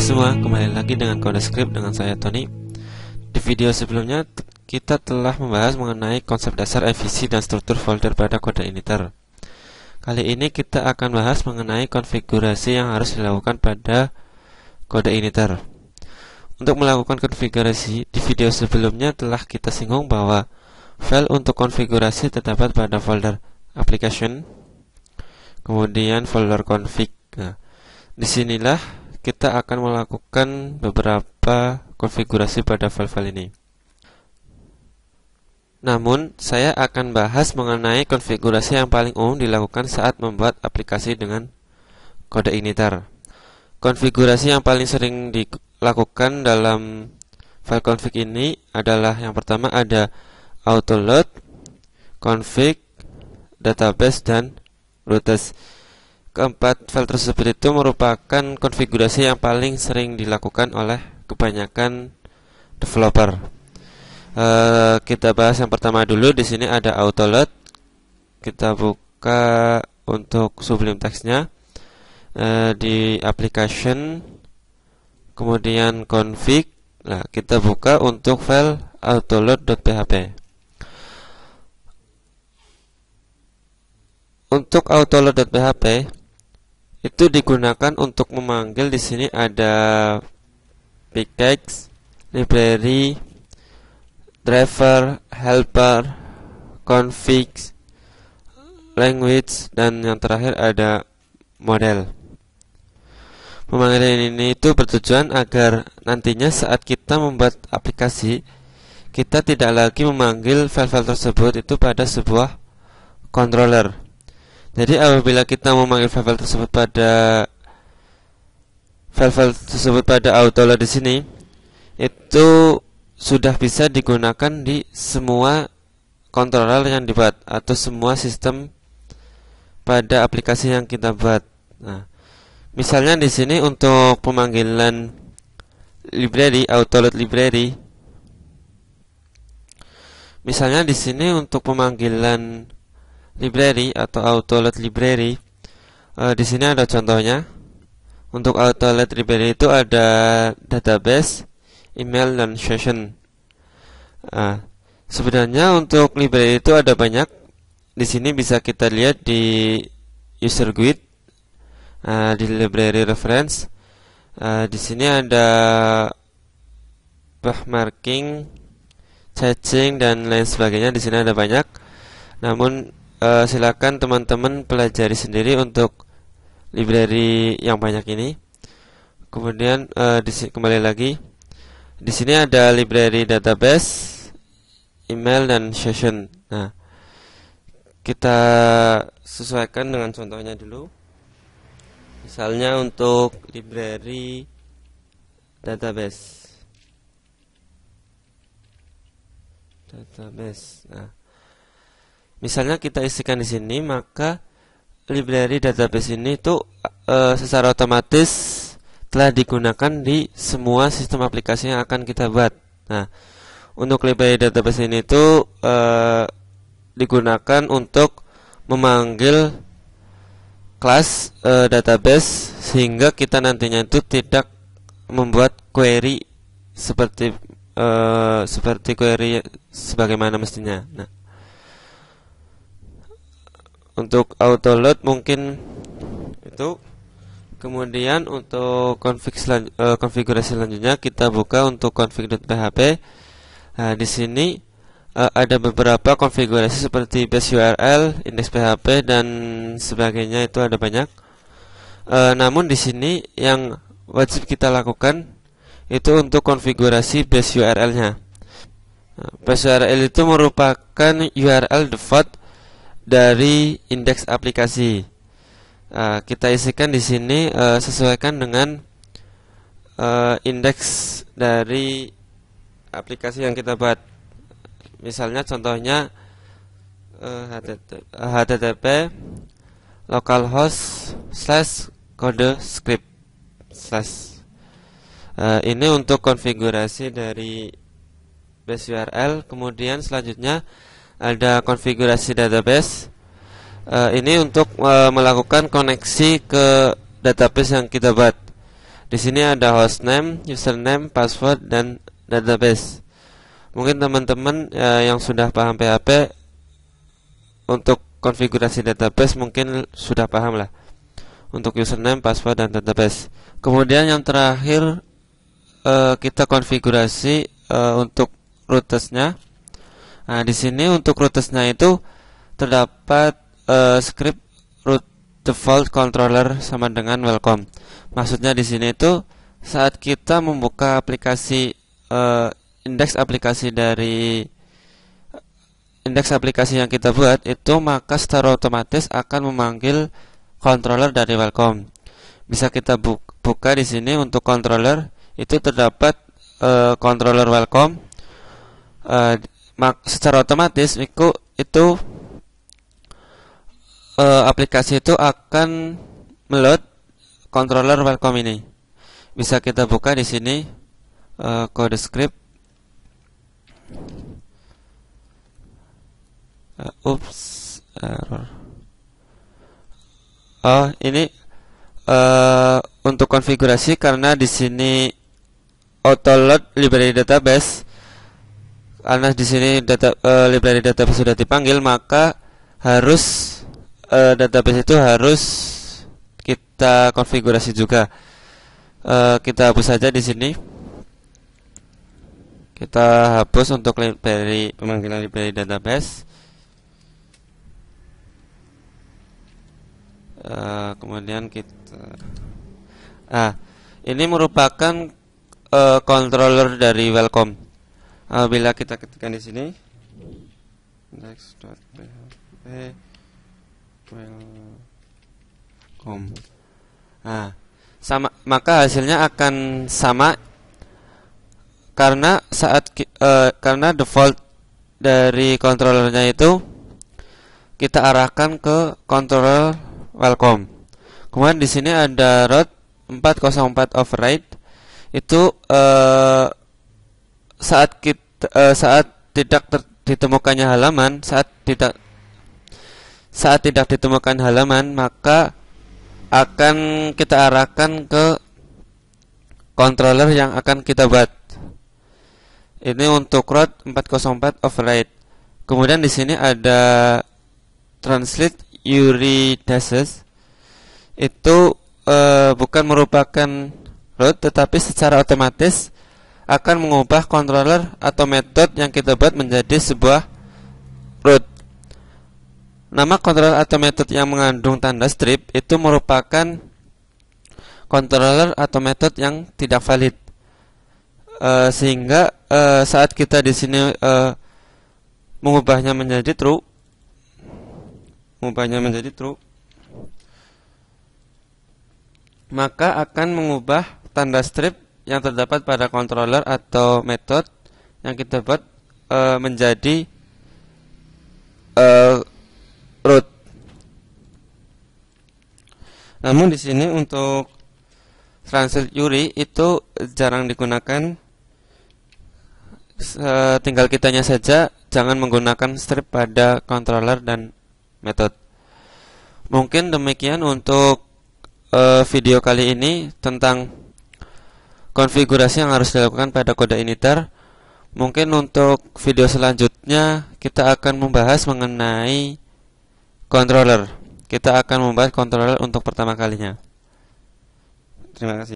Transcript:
semua, kembali lagi dengan Kode Script dengan saya Tony. Di video sebelumnya kita telah membahas mengenai konsep dasar EVC dan struktur folder pada kode initer. Kali ini kita akan bahas mengenai konfigurasi yang harus dilakukan pada kode initer. Untuk melakukan konfigurasi, di video sebelumnya telah kita singgung bahwa file untuk konfigurasi terdapat pada folder application, kemudian folder config. Nah, disinilah kita akan melakukan beberapa konfigurasi pada file-file ini. Namun, saya akan bahas mengenai konfigurasi yang paling umum dilakukan saat membuat aplikasi dengan kode initer. Konfigurasi yang paling sering dilakukan dalam file config ini adalah yang pertama ada autoload, config, database, dan routes. Keempat file tersebut itu merupakan konfigurasi yang paling sering dilakukan oleh kebanyakan developer. Kita bahas yang pertama dulu. Di sini ada autoload. Kita buka untuk Sublime Text-nya di application, kemudian config. Nah, kita buka untuk file autoload.php. Untuk autoload.php itu digunakan untuk memanggil. Di sini ada pickaxe, library, driver, helper, config, language, dan yang terakhir ada model. Pemanggilan ini itu bertujuan agar nantinya saat kita membuat aplikasi, kita tidak lagi memanggil file-file tersebut itu pada sebuah controller. Jadi apabila kita memanggil file-file tersebut pada autoload di sini, itu sudah bisa digunakan di semua controller yang dibuat atau semua sistem pada aplikasi yang kita buat. Nah, misalnya di sini untuk pemanggilan library, autoload library. Misalnya di sini untuk pemanggilan library atau autoload library, di sini ada contohnya. Untuk autoload library itu ada database, email, dan session. Sebenarnya untuk library itu ada banyak. Di sini bisa kita lihat di user guide, di library reference. Di sini ada bookmarking, caching, dan lain sebagainya. Di sini ada banyak. Namun silakan teman-teman pelajari sendiri untuk library yang banyak ini. Kemudian kembali lagi, di sini ada library database, email, dan session. Nah, kita sesuaikan dengan contohnya dulu. Misalnya untuk library database. Nah, misalnya kita isikan di sini, maka library database ini tuh secara otomatis telah digunakan di semua sistem aplikasi yang akan kita buat. Nah, untuk library database ini tuh digunakan untuk memanggil kelas database, sehingga kita nantinya itu tidak membuat query seperti query sebagaimana mestinya. Nah, untuk autoload mungkin itu. Kemudian untuk konfigurasi selanjutnya kita buka untuk config.php. Nah, di sini ada beberapa konfigurasi seperti base URL, index PHP, dan sebagainya. Itu ada banyak. Namun di sini yang wajib kita lakukan itu untuk konfigurasi base URL-nya. Base URL itu merupakan URL default dari indeks aplikasi. Kita isikan di sini sesuaikan dengan indeks dari aplikasi yang kita buat. Misalnya contohnya http localhost /codescript/. Ini untuk konfigurasi dari base URL. Kemudian selanjutnya ada konfigurasi database. Ini untuk melakukan koneksi ke database yang kita buat. Di sini ada hostname, username, password, dan database. Mungkin teman-teman yang sudah paham PHP untuk konfigurasi database mungkin sudah paham lah untuk username, password, dan database. Kemudian yang terakhir kita konfigurasi untuk routesnya. Nah, di sini untuk routesnya itu terdapat script root default controller sama dengan welcome. Maksudnya di sini itu saat kita membuka aplikasi indeks aplikasi yang kita buat itu, maka secara otomatis akan memanggil controller dari welcome. Bisa kita buka di sini untuk controller itu terdapat controller welcome. Secara otomatis itu aplikasi itu akan meload controller welcome ini. Bisa kita buka di sini kode script. Error. Oh, ini untuk konfigurasi karena di sini auto load library database. Karena di sini library database sudah dipanggil, maka harus database itu harus kita konfigurasi juga. Kita hapus saja di sini. Kita hapus untuk pemanggilan library database. Kemudian ini merupakan controller dari welcome. Bila kita ketikkan di sini index.php welcome, maka hasilnya akan sama karena karena default dari controllernya itu kita arahkan ke controller welcome. Kemudian di sini ada route 404 override. Itu saat tidak ditemukannya halaman, saat tidak ditemukan halaman, maka akan kita arahkan ke controller yang akan kita buat. Ini untuk route 404 override. Kemudian di sini ada translate Euridases. Itu bukan merupakan root, tetapi secara otomatis akan mengubah controller atau metode yang kita buat menjadi sebuah root. Nama controller atau metode yang mengandung tanda strip itu merupakan controller atau metode yang tidak valid. Sehingga saat kita di sini mengubahnya menjadi true, maka akan mengubah tanda strip yang terdapat pada controller atau metode yang kita buat menjadi root. Namun di sini untuk translate URI itu jarang digunakan. Tinggal kitanya saja, jangan menggunakan strip pada controller dan metode. Mungkin demikian untuk video kali ini tentang konfigurasi yang harus dilakukan pada kode initer. Mungkin untuk video selanjutnya kita akan membahas mengenai controller. Kita akan membahas controller untuk pertama kalinya. Terima kasih.